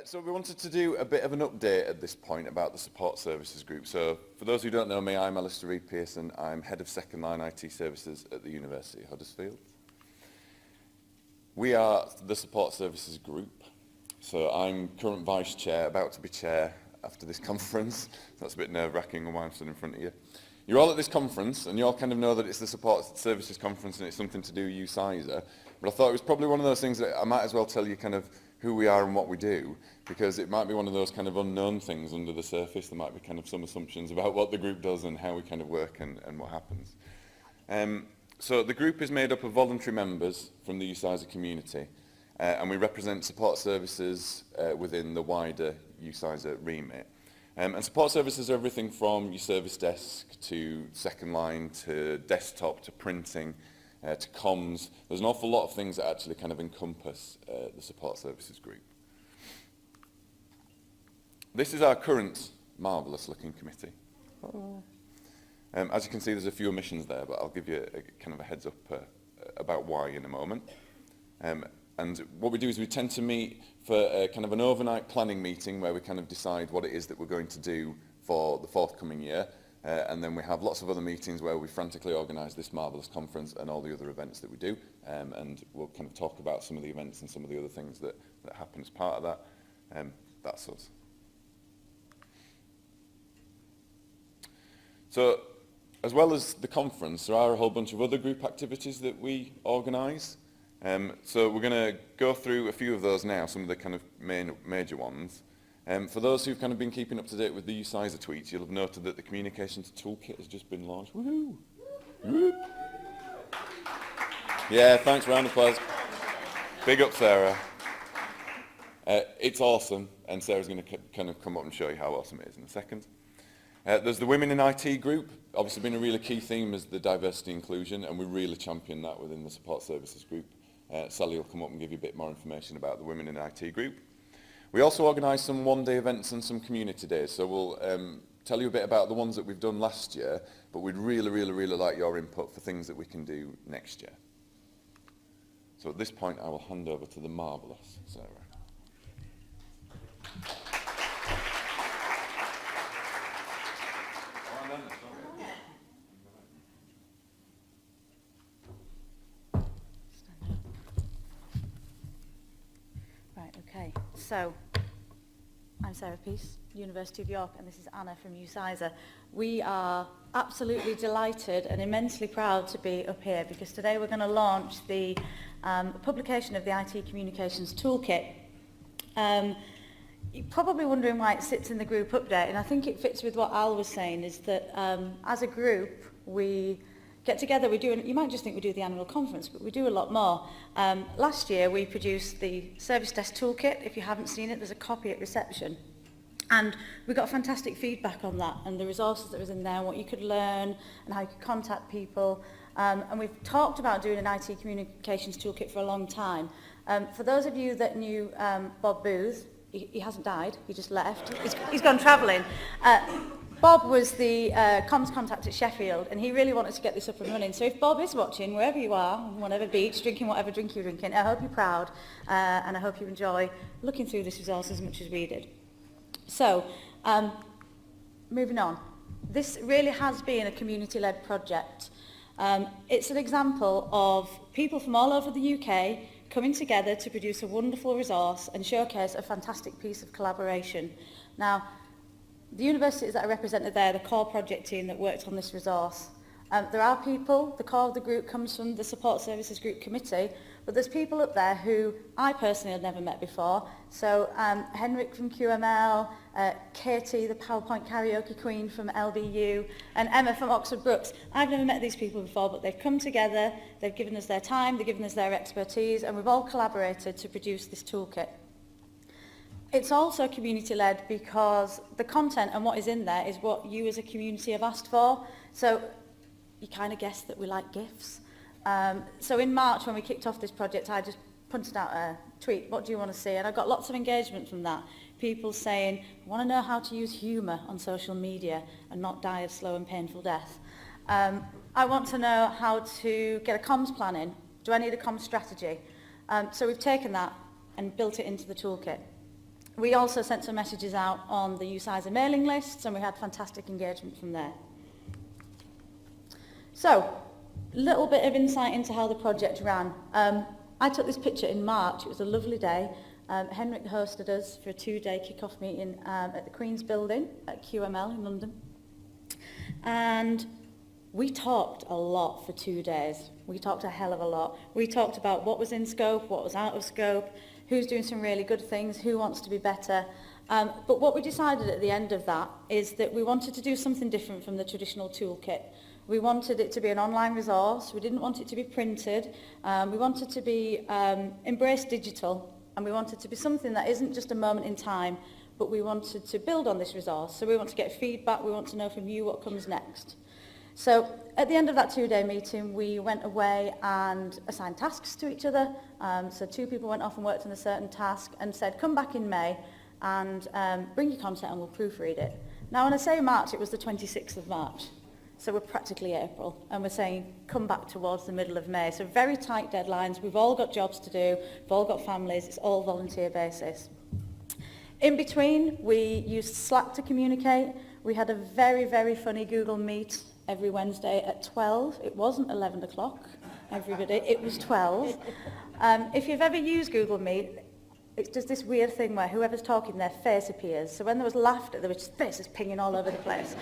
So we wanted to do a bit of an update at this point about the support services group. So for those who don't know me, I'm Alistair Reid-Pearson. I'm Head of Second Line IT Services at the University of Huddersfield. We are the support services group. So I'm current Vice Chair, about to be Chair after this conference. That's a bit nerve-wracking when I'm stood in front of you. You're all at this conference and you all kind of know that it's the support services conference and it's something to do with UCISA. But I thought it was probably one of those things that I might as well tell you kind of who we are and what we do, because it might be one of those kind of unknown things under the surface. There might be kind of some assumptions about what the group does and how we kind of work and what happens. So the group is made up of voluntary members from the UCISA community, and we represent support services within the wider UCISA remit. And support services are everything from your service desk to second line to desktop to printing, to comms. There's an awful lot of things that actually kind of encompass the support services group. This is our current marvellous looking committee. As you can see, there's a few omissions there, but I'll give you a kind of a heads up about why in a moment. And what we do is we tend to meet for a kind of an overnight planning meeting where we kind of decide what it is that we're going to do for the forthcoming year. And then we have lots of other meetings where we frantically organise this marvellous conference and all the other events that we do. And we'll kind of talk about some of the events and some of the other things that happen as part of that. That's us. So, as well as the conference, there are a whole bunch of other group activities that we organise. So we're going to go through a few of those now, some of the kind of major ones. For those who've kind of been keeping up to date with the UCISA tweets, you'll have noted that the communications toolkit has just been launched. Woohoo! Woo! Yeah, thanks, round of applause. Big up, Sarah. It's awesome, and Sarah's going to kind of come up and show you how awesome it is in a second. There's the Women in IT group. Obviously been a really key theme is the diversity inclusion, and we really champion that within the support services group. Sally will come up and give you a bit more information about the Women in IT group. We also organise some one-day events and some community days, so we'll tell you a bit about the ones that we've done last year, but we'd really like your input for things that we can do next year. So at this point, I will hand over to the marvellous Sarah. Okay, so I'm Sarah Peace, University of York, and this is Anna from UCISA. We are absolutely delighted and immensely proud to be up here because today we're going to launch the publication of the IT Communications Toolkit. You're probably wondering why it sits in the group update, and I think it fits with what Al was saying, is that as a group we get together, you might just think we do the annual conference, but we do a lot more. Last year we produced the Service Desk Toolkit. If you haven't seen it, there's a copy at reception. And we got fantastic feedback on that and the resources that was in there, what you could learn and how you could contact people. And we've talked about doing an IT Communications Toolkit for a long time. For those of you that knew Bob Booth, he hasn't died, he just left. He's gone travelling. Bob was the comms contact at Sheffield, and he really wanted to get this up and running. So if Bob is watching, wherever you are, on whatever beach, drinking whatever drink you're drinking, I hope you're proud, and I hope you enjoy looking through this resource as much as we did. So, moving on. This really has been a community-led project. It's an example of people from all over the UK coming together to produce a wonderful resource and showcase a fantastic piece of collaboration. Now, the universities that are represented there, the core project team that worked on this resource. There are people, the core of the group comes from the Support Services Group Committee, but there's people up there who I personally had never met before. So Henrik from QML, Katie, the PowerPoint karaoke queen from LBU, and Emma from Oxford Brookes. I've never met these people before, but they've come together, they've given us their time, they've given us their expertise, and we've all collaborated to produce this toolkit. It's also community-led because the content and what is in there is what you as a community have asked for. So you kind of guessed that we like GIFs. So in March when we kicked off this project, I just punted out a tweet, what do you want to see? And I got lots of engagement from that. People saying, I want to know how to use humour on social media and not die of slow and painful death. I want to know how to get a comms plan in. Do I need a comms strategy? So we've taken that and built it into the toolkit. We also sent some messages out on the UCISA mailing lists, and we had fantastic engagement from there. So, little bit of insight into how the project ran. I took this picture in March. It was a lovely day. Henrik hosted us for a 2-day kick-off meeting at the Queen's Building at QML in London. And we talked a lot for 2 days. We talked a hell of a lot. We talked about what was in scope, what was out of scope, who's doing some really good things, who wants to be better. But what we decided at the end of that is that we wanted to do something different from the traditional toolkit. We wanted it to be an online resource. We didn't want it to be printed. We wanted to be embrace digital, and we wanted to be something that isn't just a moment in time, but we wanted to build on this resource. So we want to get feedback. We want to know from you what comes next. So at the end of that 2-day meeting, we went away and assigned tasks to each other. So 2 people went off and worked on a certain task and said, come back in May and bring your content and we'll proofread it. Now, when I say March, it was the 26th of March. So we're practically April, and we're saying come back towards the middle of May. So very tight deadlines. We've all got jobs to do. We've all got families. It's all volunteer basis. In between, we used Slack to communicate. We had a very, very funny Google Meet every Wednesday at 12. It wasn't 11 o'clock, everybody. It was 12. If you've ever used Google Meet, it's just this weird thing where whoever's talking, their face appears. So when there was laughter, there was faces pinging all over the place.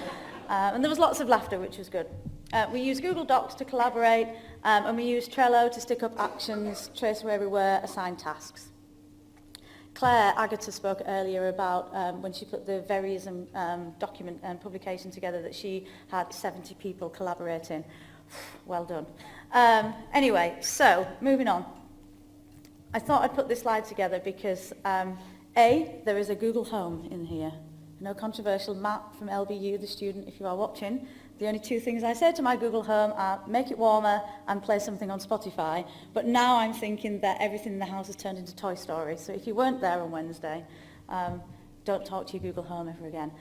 And there was lots of laughter, which was good. We used Google Docs to collaborate, and we used Trello to stick up actions, trace where we were, assign tasks. Claire Agata spoke earlier about when she put the Verism document and publication together that she had 70 people collaborating. Well done. Anyway, so moving on. I thought I'd put this slide together because A, there is a Google Home in here. No controversial. Matt from LBU, the student, if you are watching, the only 2 things I say to my Google Home are make it warmer and play something on Spotify. But now I'm thinking that everything in the house has turned into Toy Story. So if you weren't there on Wednesday, don't talk to your Google Home ever again.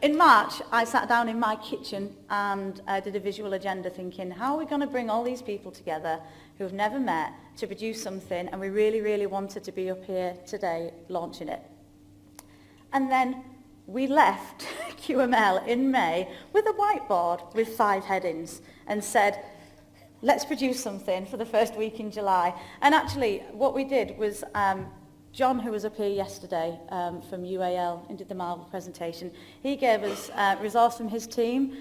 In March, I sat down in my kitchen and I did a visual agenda thinking, how are we going to bring all these people together who have never met to produce something? And we really, really wanted to be up here today launching it. And then we left QML in May with a whiteboard with 5 headings and said, let's produce something for the first week in July. And actually, what we did was, John, who was up here yesterday from UAL and did the Marvel presentation, he gave us resource from his team.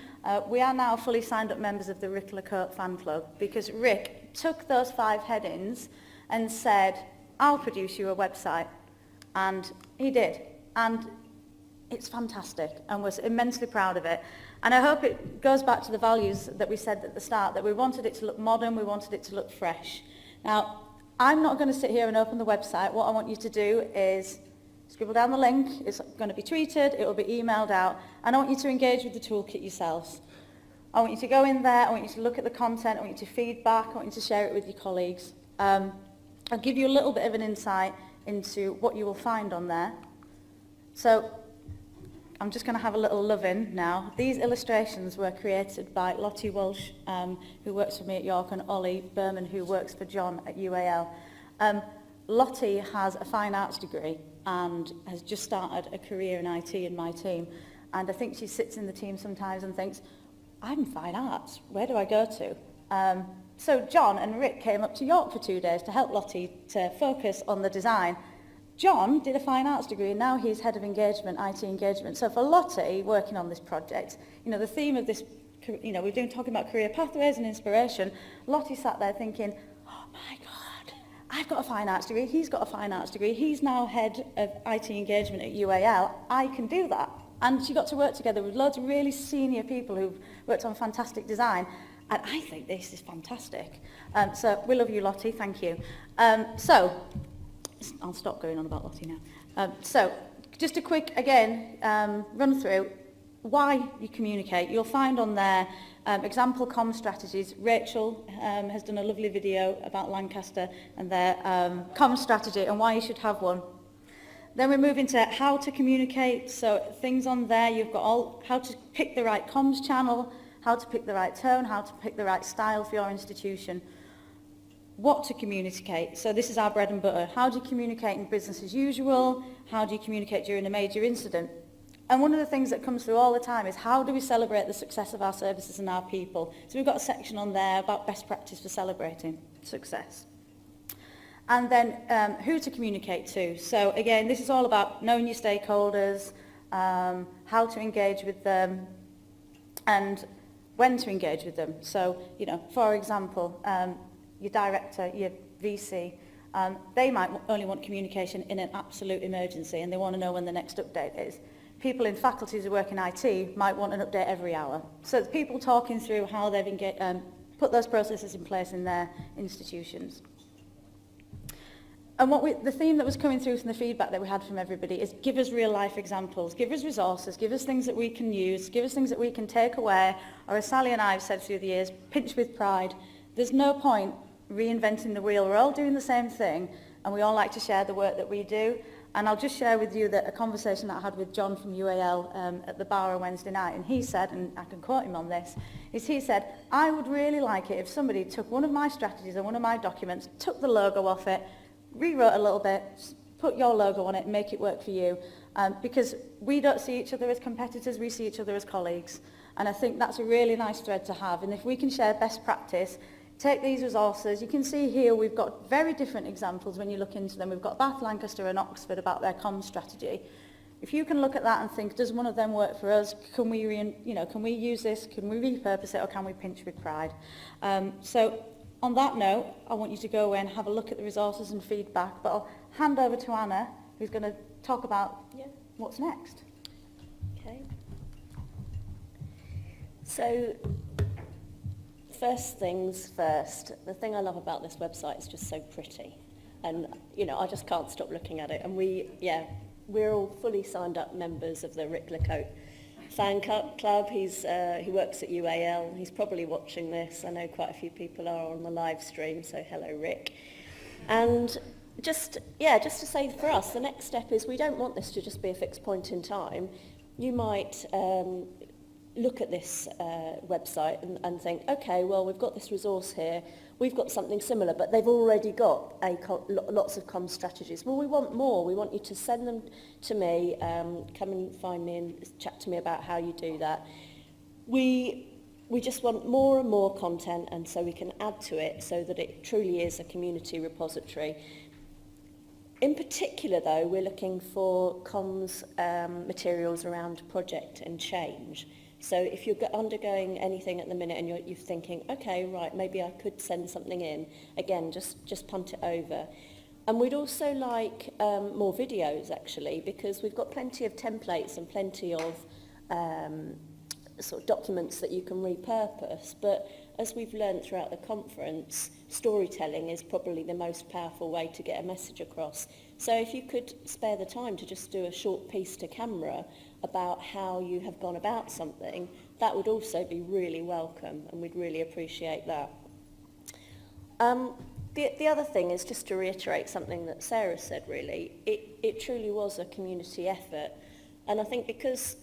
We are now fully signed up members of the Rick Lacote fan club because Rick took those 5 headings and said, I'll produce you a website. And he did. And it's fantastic, and we're immensely proud of it. And I hope it goes back to the values that we said at the start, that we wanted it to look modern, we wanted it to look fresh. Now, I'm not going to sit here and open the website. What I want you to do is scribble down the link. It's going to be tweeted, it will be emailed out, and I want you to engage with the toolkit yourselves. I want you to go in there, I want you to look at the content, I want you to feedback, I want you to share it with your colleagues. I'll give you a little bit of an insight into what you will find on there. So, I'm just going to have a little love-in now. These illustrations were created by Lottie Walsh, who works for me at York, and Ollie Berman, who works for John at UAL. Lottie has a fine arts degree and has just started a career in IT in my team. And I think she sits in the team sometimes and thinks, I'm in fine arts, where do I go to? So John and Rick came up to York for 2 days to help Lottie to focus on the design. John did a fine arts degree and now he's head of engagement, IT engagement. So for Lottie working on this project, the theme of this, we're talking about career pathways and inspiration. Lottie sat there thinking, oh my God, I've got a fine arts degree, he's got a fine arts degree, he's now head of IT engagement at UAL, I can do that. And she got to work together with loads of really senior people who've worked on fantastic design. And I think this is fantastic. So we love you, Lottie, thank you. I'll stop going on about Lottie now. So, just a quick, again, run through why you communicate. You'll find on there example comm strategies. Rachel has done a lovely video about Lancaster and their comm strategy and why you should have one. Then we move into how to communicate. So, things on there, you've got how to pick the right comms channel, how to pick the right tone, how to pick the right style for your institution. what to communicate. So this is our bread and butter. How do you communicate in business as usual? How do you communicate during a major incident? And one of the things that comes through all the time is how do we celebrate the success of our services and our people? So we've got a section on there about best practice for celebrating success. And then who to communicate to. So again, this is all about knowing your stakeholders, how to engage with them, and when to engage with them. So, you know, for example, your director, your VC, they might only want communication in an absolute emergency and they want to know when the next update is. People in faculties who work in IT might want an update every hour. So it's people talking through how they've put those processes in place in their institutions. And the theme that was coming through from the feedback that we had from everybody is give us real life examples, give us resources, give us things that we can use, give us things that we can take away, or as Sally and I have said through the years, pinch with pride. There's no point reinventing the wheel. We're all doing the same thing and we all like to share the work that we do. And I'll just share with you that a conversation that I had with John from UAL at the bar on Wednesday night, and he said, and I can quote him on this, is he said, I would really like it if somebody took one of my strategies and one of my documents, took the logo off it, rewrote a little bit, put your logo on it, make it work for you, because we don't see each other as competitors, we see each other as colleagues. And I think that's a really nice thread to have. And if we can share best practice, take these resources. You can see here we've got very different examples when you look into them. We've got Bath, Lancaster and Oxford about their comms strategy. If you can look at that and think, does one of them work for us? Can we use this? Can we repurpose it, or can we pinch with pride? So on that note, I want you to go away and have a look at the resources and feedback, but I'll hand over to Anna, who's going to talk about what's next. Okay. So, first things first, the thing I love about this website is just so pretty. And, you know, I just can't stop looking at it. And we're all fully signed up members of the Rick Lecote fan club. He works at UAL. He's probably watching this. I know quite a few people are on the live stream, so hello, Rick. And just to say for us, the next step is we don't want this to just be a fixed point in time. You might look at this website and think, okay, well, we've got this resource here, we've got something similar, but they've already got lots of comms strategies. Well, we want more. We want you to send them to me, come and find me and chat to me about how you do that. We just want more and more content, and so we can add to it so that it truly is a community repository. In particular, though, we're looking for comms materials around project and change. So if you're undergoing anything at the minute and you're thinking, okay, right, maybe I could send something in, again, just punt it over. And we'd also like more videos, actually, because we've got plenty of templates and plenty of sort of documents that you can repurpose. But as we've learned throughout the conference, storytelling is probably the most powerful way to get a message across. So if you could spare the time to just do a short piece to camera about how you have gone about something, that would also be really welcome, and we'd really appreciate that. The other thing is just to reiterate something that Sarah said, really. It truly was a community effort, and I think because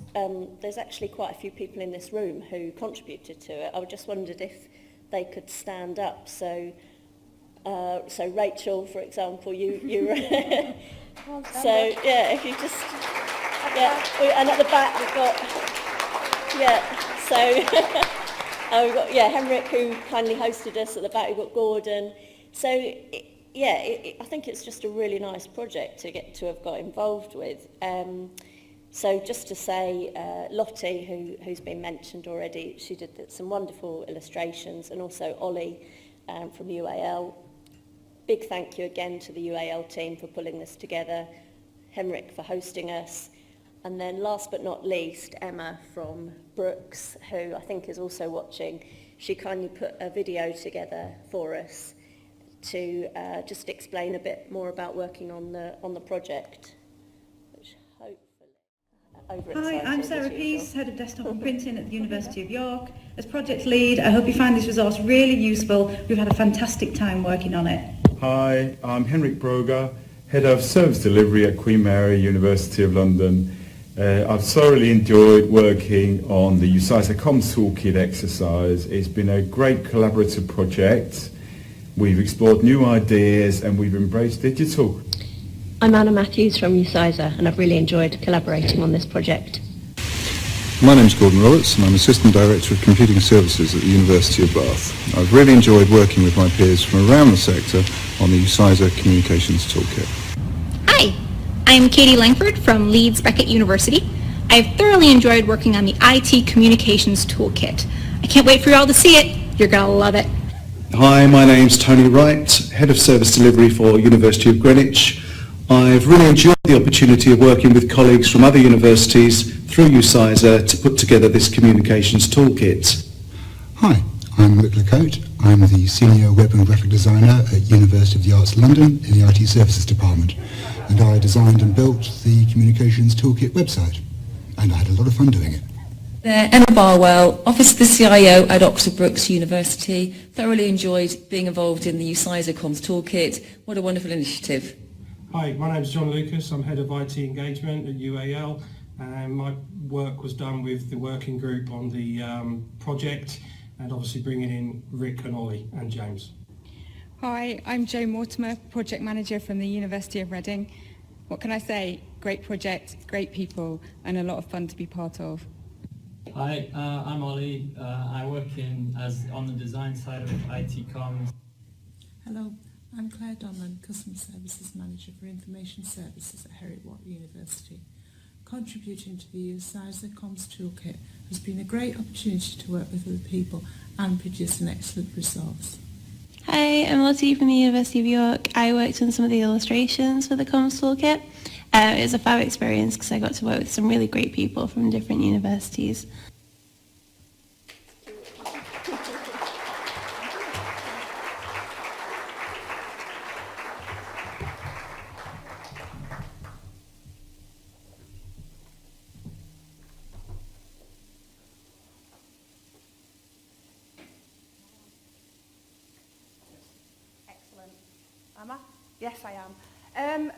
there's actually quite a few people in this room who contributed to it, I just wondered if they could stand up. So Rachel, for example, you so yeah, if you just and at the back we've got we've got Henrik, who kindly hosted us. At the back we've got Gordon. So I think it's just a really nice project to get to have got involved with. So just to say, Lottie, who's been mentioned already, she did some wonderful illustrations, and also Ollie from UAL. Big thank you again to the UAL team for pulling this together, Henrik for hosting us, and then last but not least, Emma from Brooks, who I think is also watching. She kindly put a video together for us to just explain a bit more about working on the project, which hopefully overexcited. Hi, I'm Sarah Pease, Head of Desktop and Printing at the University of York. As project lead, I hope you find this resource really useful. We've had a fantastic time working on it. Hi, I'm Henrik Broger, Head of Service Delivery at Queen Mary, University of London. I've thoroughly enjoyed working on the UCISA Comms Toolkit exercise. It's been a great collaborative project. We've explored new ideas and we've embraced digital. I'm Anna Matthews from UCISA and I've really enjoyed collaborating on this project. My name's Gordon Roberts and I'm Assistant Director of Computing Services at the University of Bath. I've really enjoyed working with my peers from around the sector on the UCISA Communications Toolkit. Hi, I'm Katie Langford from Leeds Beckett University. I've thoroughly enjoyed working on the IT Communications Toolkit. I can't wait for you all to see it. You're going to love it. Hi, my name's Tony Wright, Head of Service Delivery for University of Greenwich. I've really enjoyed the opportunity of working with colleagues from other universities through UCISA to put together this communications toolkit. Hi, I'm Rick Lecote. I'm the Senior Web and Graphic Designer at University of the Arts London in the IT Services Department, and I designed and built the Communications Toolkit website, and I had a lot of fun doing it. Emma Barwell, Office of the CIO at Oxford Brookes University. Thoroughly enjoyed being involved in the UCISA Comms Toolkit. What a wonderful initiative. Hi, my name's John Lucas. I'm Head of IT Engagement at UAL. My work was done with the working group on the project and obviously bringing in Rick and Ollie and James. Hi, I'm Jo Mortimer, Project Manager from the University of Reading. What can I say? Great project, great people and a lot of fun to be part of. Hi, I'm Ollie. I work on the design side of IT comms. Hello, I'm Claire Donlan, Customer Services Manager for Information Services at Heriot-Watt University. Contributing to the UCISA Comms Toolkit has been a great opportunity to work with other people and produce an excellent resource. Hi, I'm Lottie from the University of York. I worked on some of the illustrations for the Comms Toolkit. It was a fab experience because I got to work with some really great people from different universities. Am I? Yes, I am.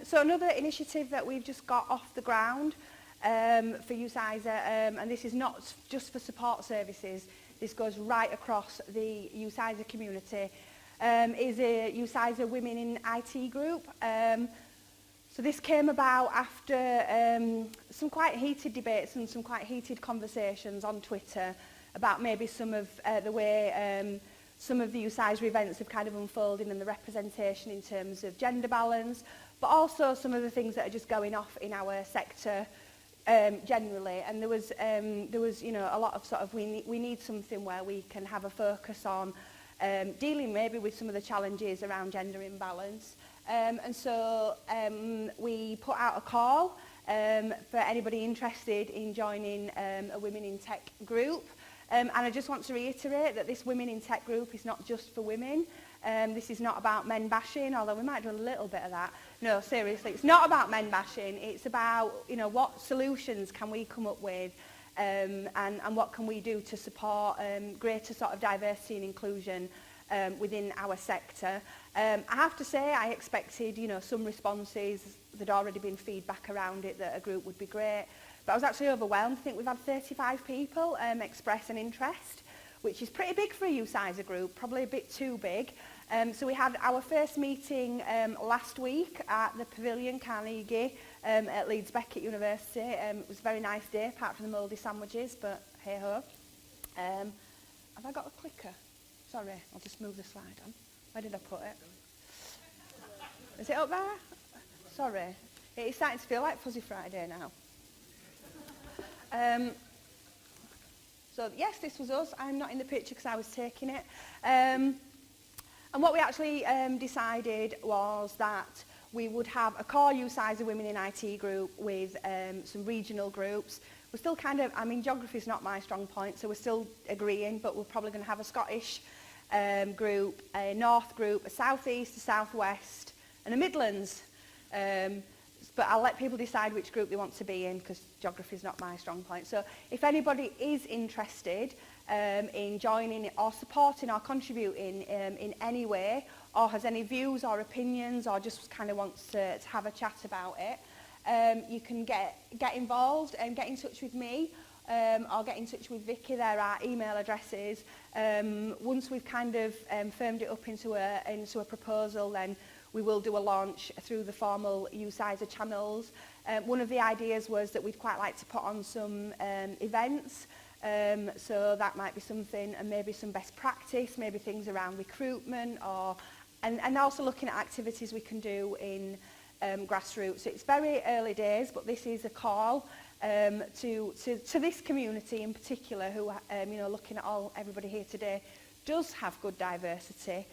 So another initiative that we've just got off the ground for UCISA, and this is not just for support services, this goes right across the UCISA community, is a UCISA Women in IT group. So this came about after some quite heated debates and some quite heated conversations on Twitter about maybe some of the way some of the UCISA events have kind of unfolded and the representation in terms of gender balance, but also some of the things that are just going off in our sector generally. And there was you know, a lot of sort of we need something where we can have a focus on dealing maybe with some of the challenges around gender imbalance. And so we put out a call for anybody interested in joining a Women in Tech group. And I just want to reiterate that this Women in Tech group is not just for women. This is not about men bashing, although we might do a little bit of that. No, seriously, it's not about men bashing. It's about, you know, what solutions can we come up with and what can we do to support greater sort of diversity and inclusion within our sector. I have to say I expected, you know, some responses. There'd already been feedback around it that a group would be great. But I was actually overwhelmed. I think we've had 35 people express an interest, which is pretty big for a UCISA group, probably a bit too big. So we had our first meeting last week at the Pavilion Carnegie at Leeds Beckett University. It was a very nice day, apart from the mouldy sandwiches, but hey-ho. Have I got a clicker? Sorry, I'll just move the slide on. Where did I put it? Is it up there? Sorry. It's starting to feel like Fuzzy Friday now. So yes, this was us. I'm not in the picture because I was taking it. And what we actually decided was that we would have a core UCISA Women in IT group with some regional groups. We're still kind of, I mean, geography is not my strong point, so we're still agreeing, but we're probably going to have a Scottish group, a North group, a South East, a South West, and a Midlands. But I'll let people decide which group they want to be in because geography is not my strong point. So if anybody is interested in joining or supporting or contributing in any way, or has any views or opinions, or just kind of wants to have a chat about it, you can get involved and get in touch with me or get in touch with Vicky. There are email addresses. Once we've kind of firmed it up into a proposal, then we will do a launch through the formal UCISA channels. One of the ideas was that we'd quite like to put on some events. So that might be something, and maybe some best practice, maybe things around recruitment, and also looking at activities we can do in grassroots. It's very early days, but this is a call to this community in particular, who, looking at everybody here today, does have good diversity.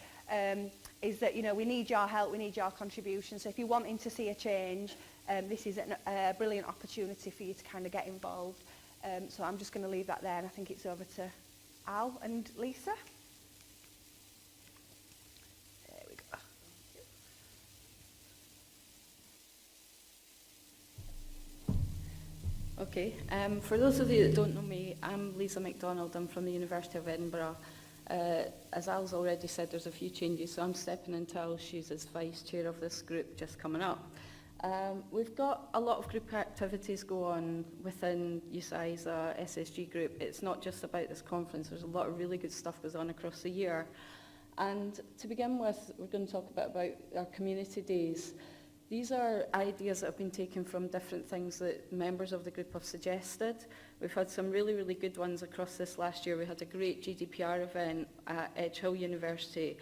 Is that, we need your help, we need your contribution. So if you're wanting to see a change, this is a brilliant opportunity for you to kind of get involved. So I'm just going to leave that there, and I think it's over to Al and Lisa. There we go. Okay, for those of you that don't know me, I'm Lisa MacDonald. I'm from the University of Edinburgh. As Al's already said, there's a few changes, so I'm stepping in till she's as vice chair of this group just coming up. We've got a lot of group activities go on within UCISA-SSG group. It's not just about this conference. There's a lot of really good stuff goes on across the year. And to begin with, we're going to talk about our community days. These are ideas that have been taken from different things that members of the group have suggested. We've had some really, really good ones across this last year. We had a great GDPR event at Edge Hill University.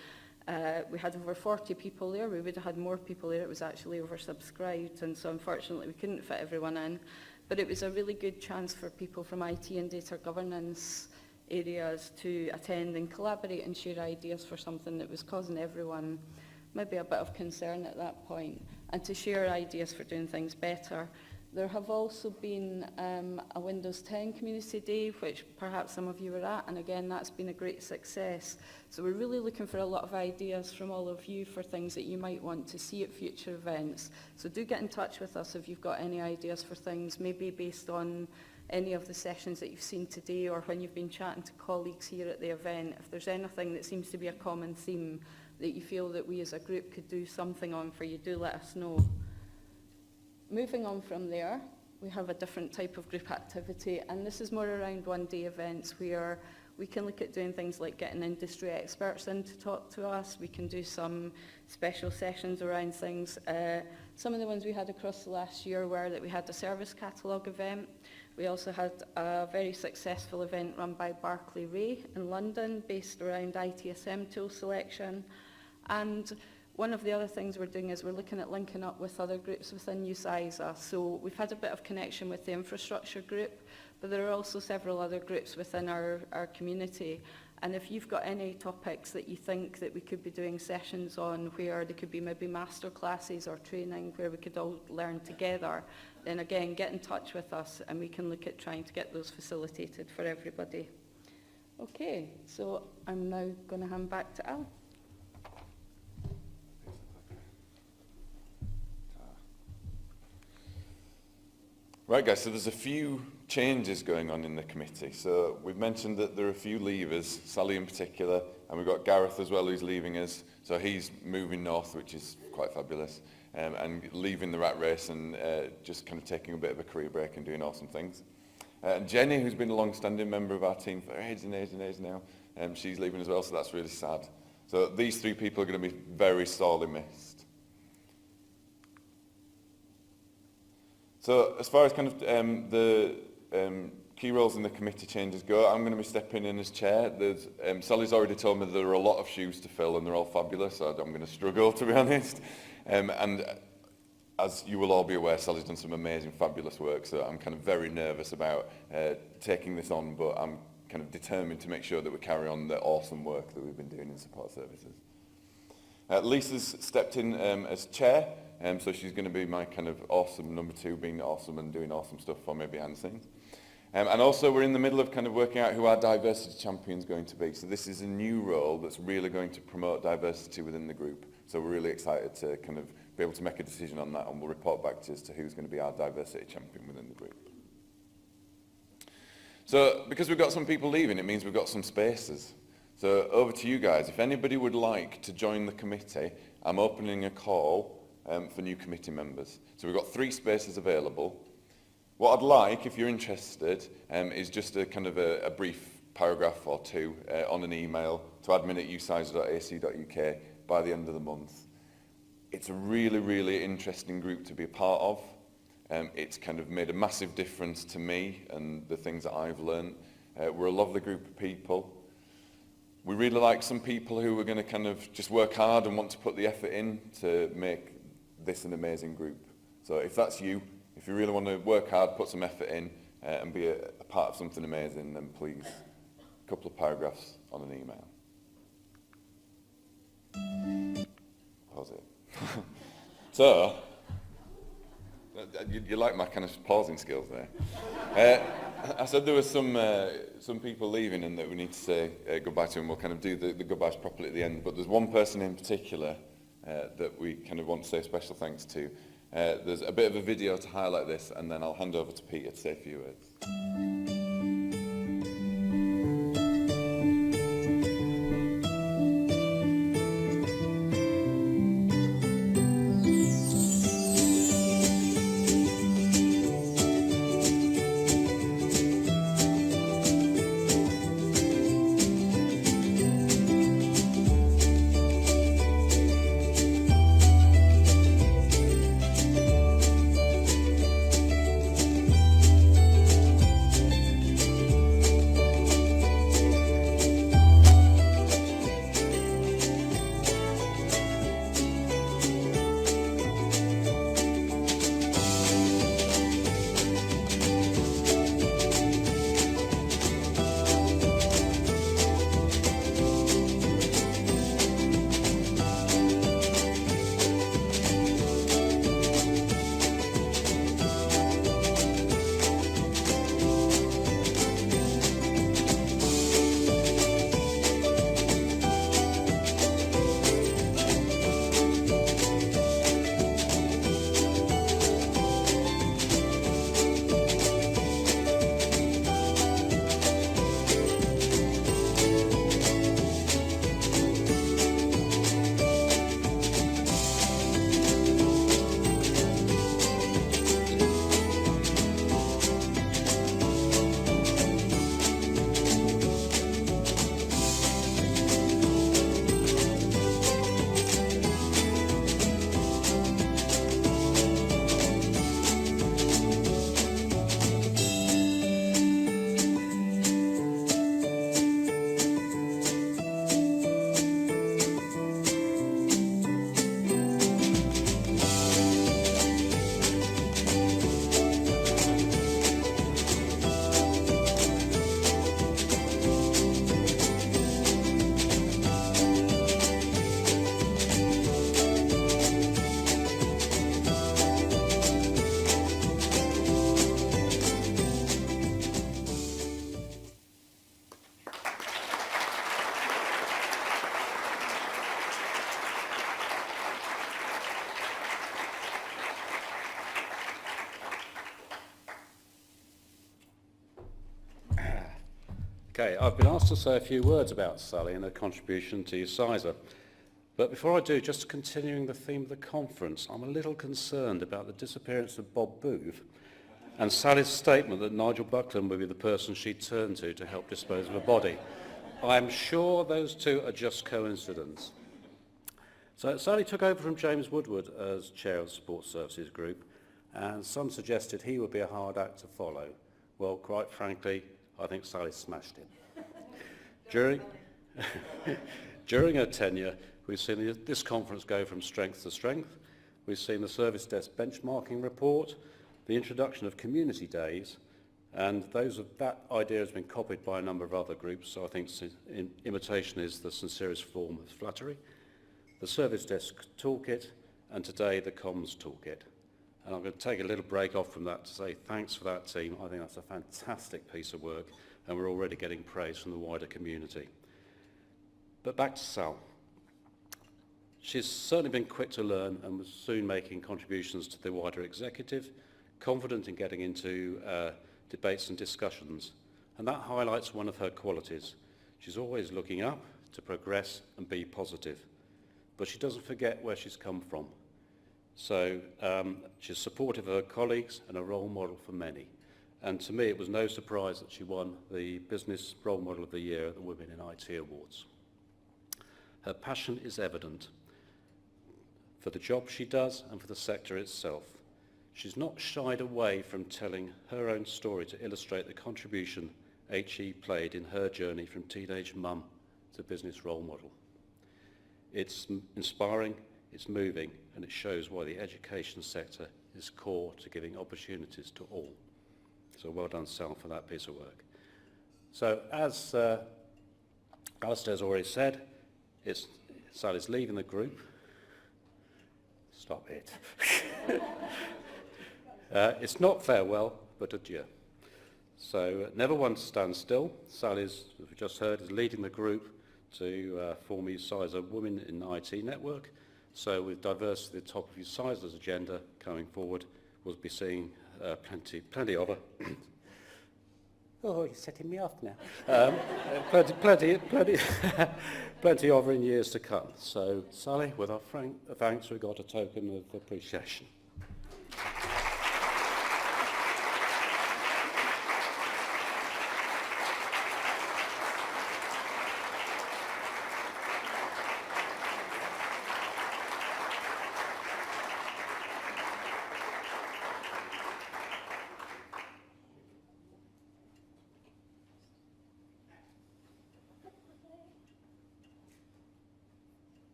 We had over 40 people there. We would have had more people there. It was actually oversubscribed, and so unfortunately we couldn't fit everyone in. But it was a really good chance for people from IT and data governance areas to attend and collaborate and share ideas for something that was causing everyone maybe a bit of concern at that point, and to share ideas for doing things better. There have also been a Windows 10 Community Day, which perhaps some of you were at, and again, that's been a great success. So we're really looking for a lot of ideas from all of you for things that you might want to see at future events. So do get in touch with us if you've got any ideas for things, maybe based on any of the sessions that you've seen today, or when you've been chatting to colleagues here at the event. If there's anything that seems to be a common theme that you feel that we as a group could do something on for you, do let us know. Moving on from there, we have a different type of group activity, and this is more around one-day events where we can look at doing things like getting industry experts in to talk to us. We can do some special sessions around things. Some of the ones we had across the last year were that we had a service catalogue event. We also had a very successful event run by Barclay Ray in London, based around ITSM tool selection. And one of the other things we're doing is we're looking at linking up with other groups within UCISA. So we've had a bit of connection with the infrastructure group, but there are also several other groups within our community. And if you've got any topics that you think that we could be doing sessions on, where there could be maybe master classes or training where we could all learn together, then again, get in touch with us and we can look at trying to get those facilitated for everybody. Okay, so I'm now going to hand back to Al. Right, guys, so there's a few changes going on in the committee. So we've mentioned that there are a few leavers, Sally in particular, and we've got Gareth as well who's leaving us. So he's moving north, which is quite fabulous, and leaving the rat race and just kind of taking a bit of a career break and doing awesome things. And Jenny, who's been a long-standing member of our team for ages and ages and ages now, she's leaving as well, so that's really sad. So these three people are going to be very sorely missed. So as far as kind of the key roles in the committee changes go, I'm going to be stepping in as chair. Sally's already told me there are a lot of shoes to fill and they're all fabulous, so I'm going to struggle, to be honest. And as you will all be aware, Sally's done some amazing, fabulous work, so I'm kind of very nervous about taking this on, but I'm kind of determined to make sure that we carry on the awesome work that we've been doing in support services. Lisa's stepped in as chair. So she's going to be my kind of awesome number two, being awesome and doing awesome stuff for me behind the scenes. And also we're in the middle of kind of working out who our diversity champion's going to be. So this is a new role that's really going to promote diversity within the group. So we're really excited to kind of be able to make a decision on that, and we'll report back to us to who's going to be our diversity champion within the group. So because we've got some people leaving, it means we've got some spaces. So over to you guys. If anybody would like to join the committee, I'm opening a call for new committee members. So we've got 3 spaces available. What I'd like, if you're interested, is just a kind of a brief paragraph or two on an email to admin@ucisa.ac.uk by the end of the month. It's a really, really interesting group to be a part of. It's kind of made a massive difference to me and the things that I've learned. We're a lovely group of people. We really like some people who are going to kind of just work hard and want to put the effort in to make this an amazing group. So if that's you, if you really want to work hard, put some effort in and be a part of something amazing, then please, a couple of paragraphs on an email. Pause it. So, you like my kind of pausing skills there. I said there were some people leaving and that we need to say goodbye to, and we'll kind of do the goodbyes properly at the end. But there's one person in particular that we kind of want to say special thanks to. There's a bit of a video to highlight this, and then I'll hand over to Peter to say a few words. Okay, I've been asked to say a few words about Sally and her contribution to UCISA. But before I do, just continuing the theme of the conference, I'm a little concerned about the disappearance of Bob Booth and Sally's statement that Nigel Buckland would be the person she'd turn to help dispose of a body. I'm sure those two are just coincidence. So Sally took over from James Woodward as chair of the Support Services Group, and some suggested he would be a hard act to follow. Well, quite frankly, I think Sally smashed it. During her tenure, we've seen this conference go from strength to strength. We've seen the service desk benchmarking report, the introduction of community days, and that idea has been copied by a number of other groups, so I think imitation is the sincerest form of flattery. The service desk toolkit, and today the comms toolkit. And I'm going to take a little break off from that to say thanks for that team. I think that's a fantastic piece of work, and we're already getting praise from the wider community. But back to Sal. She's certainly been quick to learn and was soon making contributions to the wider executive, confident in getting into debates and discussions. And that highlights one of her qualities. She's always looking up to progress and be positive. But she doesn't forget where she's come from. So she's supportive of her colleagues and a role model for many. And to me, it was no surprise that she won the Business Role Model of the Year at the Women in IT Awards. Her passion is evident for the job she does and for the sector itself. She's not shied away from telling her own story to illustrate the contribution HE played in her journey from teenage mum to business role model. It's inspiring, it's moving, and it shows why the education sector is core to giving opportunities to all. So well done, Sal, for that piece of work. So as Alistair's already said, Sal is leaving the group. Stop it. It's not farewell, but adieu. So never one to stand still. Sal is, as we just heard, is leading the group to form UCISA Women in IT Network. So with diversity at the top of UCISA's agenda going forward, we'll be seeing plenty of her. Oh, you're setting me off now. Plenty of her in years to come. So, Sally, with our thanks, we've got a token of appreciation.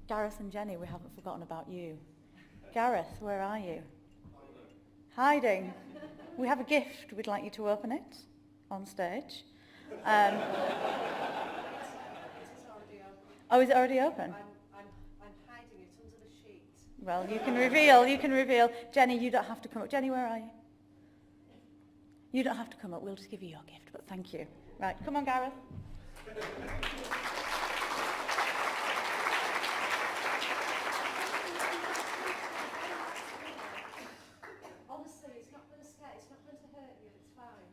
Gareth and Jenny, we haven't forgotten about you. Gareth, where are you? Hiding. We have a gift. We'd like you to open it on stage. Oh, is it already open? I'm hiding it under the sheet. Well, you can reveal. Jenny, you don't have to come up. Jenny, where are you? You don't have to come up. We'll just give you your gift, but thank you. Right, come on, Gareth. Honestly, it's not going to scare, it's not going to hurt you, it's fine.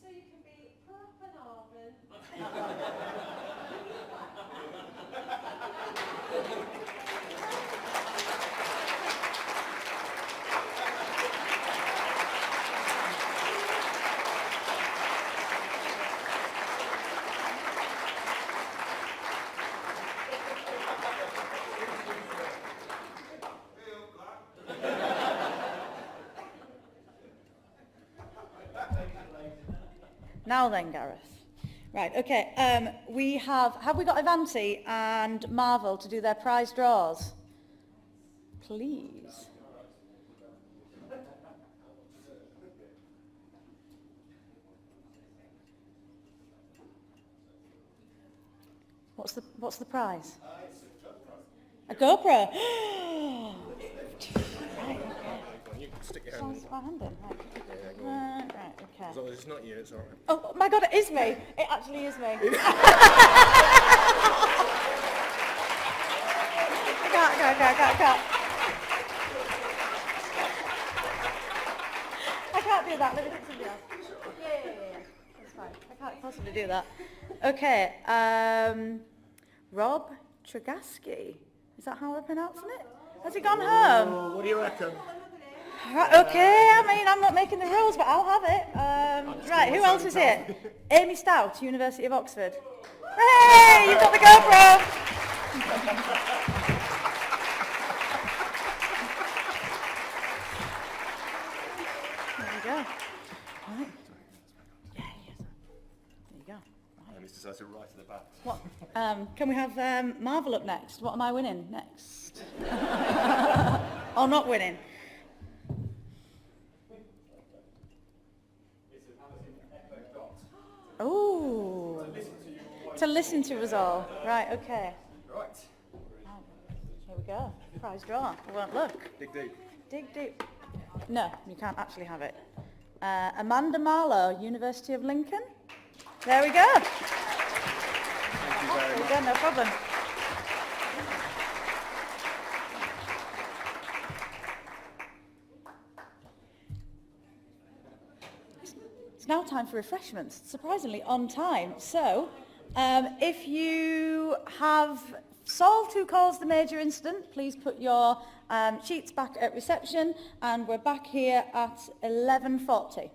So you can be proper Norman. Now then, Gareth. Right, okay, we have we got Avanti and Marvel to do their prize draws? Please. What's the prize? A GoPro. Right, okay. You can stick your So hand it's in. my hand in. Right, okay. As long as it's not you, it's all right. Oh my God, it is me. It actually is me. I can't do that. Let me take somebody else. Yeah. That's fine. I can't possibly do that. Okay. Rob Tragaski. Is that how we're pronouncing it? Has he gone home? What do you reckon? Right, okay, I mean, I'm not making the rules, but I'll have it. Right, who else is here? Amy Stout, University of Oxford. Hey, you've got the GoPro! There you go. Right. Yeah, yes. There you go. Right. And it's decided right at the back. What? Can we have Marvel up next? What am I winning next? Or not winning? Oh, to listen to us all. Right, okay. Right. Here we go. Prize draw. I won't look. Dig deep. Dig deep. No, you can't actually have it. Amanda Marlowe, University of Lincoln. There we go. Thank you very much. There we go, no problem. It's now time for refreshments, surprisingly on time. So, If you have solved who caused the major incident, please put your sheets back at reception, and we're back here at 11:40.